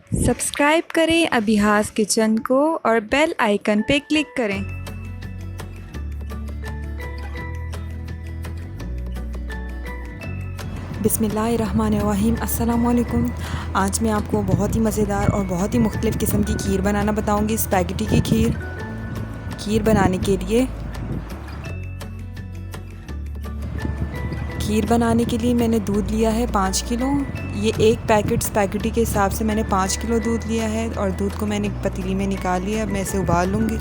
Subscribe करें अभिहास kitchen को और बेल आइकन पे क्लिक करें। बिस्मिल्लाहिर्रहमानिर्रहीम। अस्सलाम वालेकुम। आज मैं आपको बहुत ही मज़ेदार और बहुत ही मुख्तलिफ़ किस्म की खीर बनाना बताऊंगी। स्पैगेटी की खीर बनाने के लिए मैंने दूध लिया है 5 किलो। ये एक पैकेट स्पैगेटी के हिसाब से मैंने 5 किलो दूध लिया है और दूध को मैंने एक पतीली में निकाल लिया। अब मैं इसे उबाल लूँगी।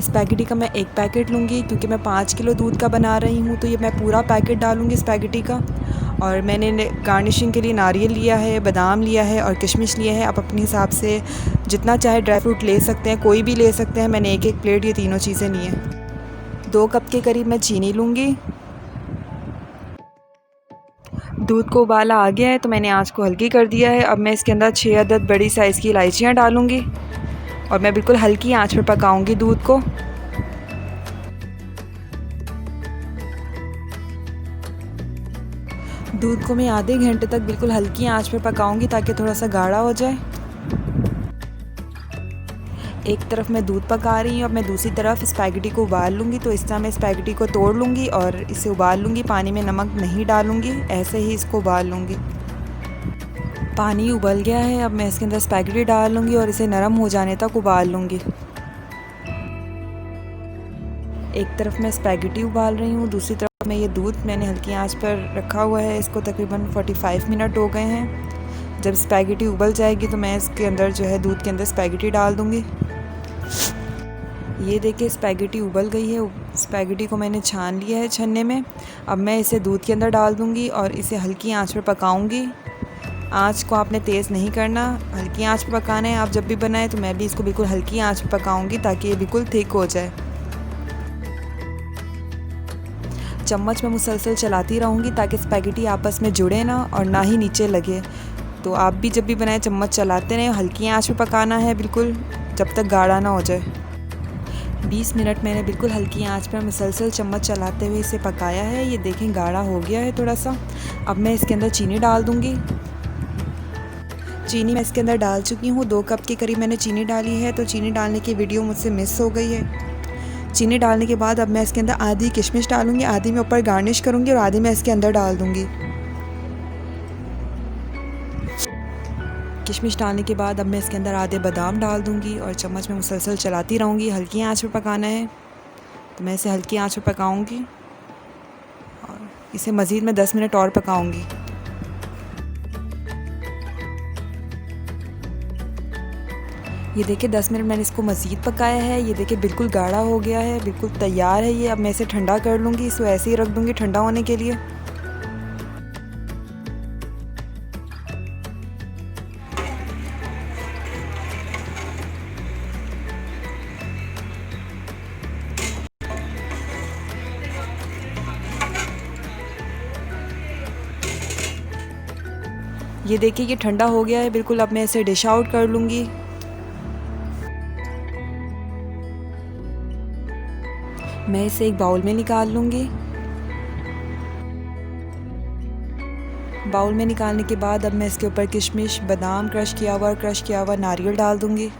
स्पैगेटी का मैं एक पैकेट लूँगी क्योंकि मैं 5 किलो दूध का बना रही हूँ, तो ये मैं पूरा पैकेट डालूँगी स्पैगेटी का। और मैंने गार्निशिंग के लिए नारियल लिया है, बादाम लिया है और किशमिश लिया है। आप अपने हिसाब से जितना चाहे ड्राई फ्रूट ले सकते हैं, कोई भी ले सकते हैं। मैंने एक प्लेट ये तीनों चीज़ें ली हैं। 2 कप के करीब मैं चीनी लूँगी। दूध को उबाला आ गया है तो मैंने आँच को हल्की कर दिया है। अब मैं इसके अंदर 6 अदद बड़ी साइज़ की इलायचियाँ डालूँगी और मैं बिल्कुल हल्की आंच पर पकाऊंगी दूध को। दूध को मैं आधे घंटे तक बिल्कुल हल्की आंच पर पकाऊंगी ताकि थोड़ा सा गाढ़ा हो जाए। एक तरफ मैं दूध पका रही हूँ, अब मैं दूसरी तरफ स्पैगेटी को उबाल लूँगी। तो इस तरह मैं स्पैगेटी को तोड़ लूँगी और इसे उबाल लूँगी। पानी में नमक नहीं डालूँगी, ऐसे ही इसको उबाल लूँगी। पानी उबल गया है, अब मैं इसके अंदर स्पैगेटी डाल लूँगी और इसे नरम हो जाने तक उबाल लूँगी। एक तरफ मैं स्पैगेटी उबाल रही हूँ, दूसरी तरफ मैं ये दूध मैंने हल्की आंच पर रखा हुआ है। इसको तकरीबन 45 मिनट हो गए हैं। जब स्पैगेटी उबल जाएगी तो मैं इसके अंदर जो है दूध के अंदर स्पैगेटी डाल दूँगी। ये देखिए स्पैगेटी उबल गई है। स्पैगेटी को मैंने छान लिया है छन्ने में। अब मैं इसे दूध के अंदर डाल दूँगी और इसे हल्की आँच पर पकाऊँगी। आँच को आपने तेज़ नहीं करना, हल्की आँच पर पकाना है। आप जब भी बनाएं तो मैं भी इसको बिल्कुल हल्की आँच पर पकाऊँगी ताकि ये बिल्कुल थिक हो जाए। चम्मच में मुसलसल चलाती रहूँगी ताकि स्पैगेटी आपस में जुड़े ना और ना ही नीचे लगे। तो आप भी जब भी बनाएं चम्मच चलाते रहें। हल्की आंच पे पकाना है बिल्कुल, जब तक गाढ़ा ना हो जाए। 20 मिनट मैंने बिल्कुल हल्की आंच पर मुसलसल चम्मच चलाते हुए इसे पकाया है। ये देखें गाढ़ा हो गया है थोड़ा सा। अब मैं इसके अंदर चीनी डाल दूँगी। चीनी मैं इसके अंदर डाल चुकी हूँ। 2 कप के करीब मैंने चीनी डाली है। तो चीनी डालने की वीडियो मुझसे मिस हो गई है। चीनी डालने के बाद अब मैं इसके अंदर आधी किशमिश डालूंगी, आधी मैं ऊपर गार्निश करूंगी और आधी मैं इसके अंदर डाल दूंगी। किशमिश डालने के बाद अब मैं इसके अंदर आधे बादाम डाल दूंगी और चम्मच में मुसलसल चलाती रहूंगी। हल्की आंच पर पकाना है, तो मैं इसे हल्की आंच पर पकाऊंगी और इसे मज़ीद मैं 10 मिनट और पकाऊंगी। ये देखिए 10 मिनट मैंने इसको मज़ीद पकाया है। ये देखिए बिल्कुल गाढ़ा हो गया है, बिल्कुल तैयार है ये। अब मैं इसे ठंडा कर लूँगी। इसको ऐसे ही रख दूँगी ठंडा होने के लिए। ये देखिए ये ठंडा हो गया है बिल्कुल। अब मैं इसे डिश आउट कर लूँगी। मैं इसे एक बाउल में निकाल लूँगी। बाउल में निकालने के बाद अब मैं इसके ऊपर किशमिश, बादाम क्रश किया हुआ नारियल डाल दूँगी।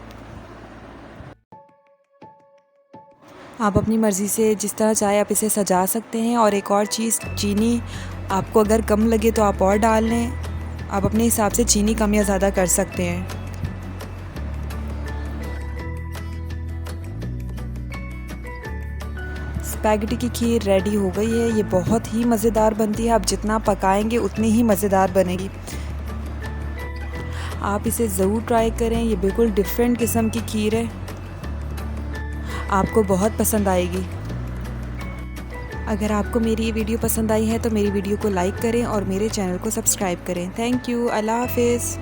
आप अपनी मर्ज़ी से जिस तरह चाहे आप इसे सजा सकते हैं। और एक और चीज़, चीनी आपको अगर कम लगे तो आप और डाल लें। आप अपने हिसाब से चीनी कम या ज़्यादा कर सकते हैं। स्पैगेटी की खीर रेडी हो गई है। ये बहुत ही मज़ेदार बनती है। आप जितना पकाएंगे उतनी ही मज़ेदार बनेगी। आप इसे ज़रूर ट्राई करें। ये बिल्कुल डिफरेंट किस्म की खीर है, आपको बहुत पसंद आएगी। अगर आपको मेरी ये वीडियो पसंद आई है तो मेरी वीडियो को लाइक करें और मेरे चैनल को सब्सक्राइब करें। Thank you. अल्लाह हाफ़िज़।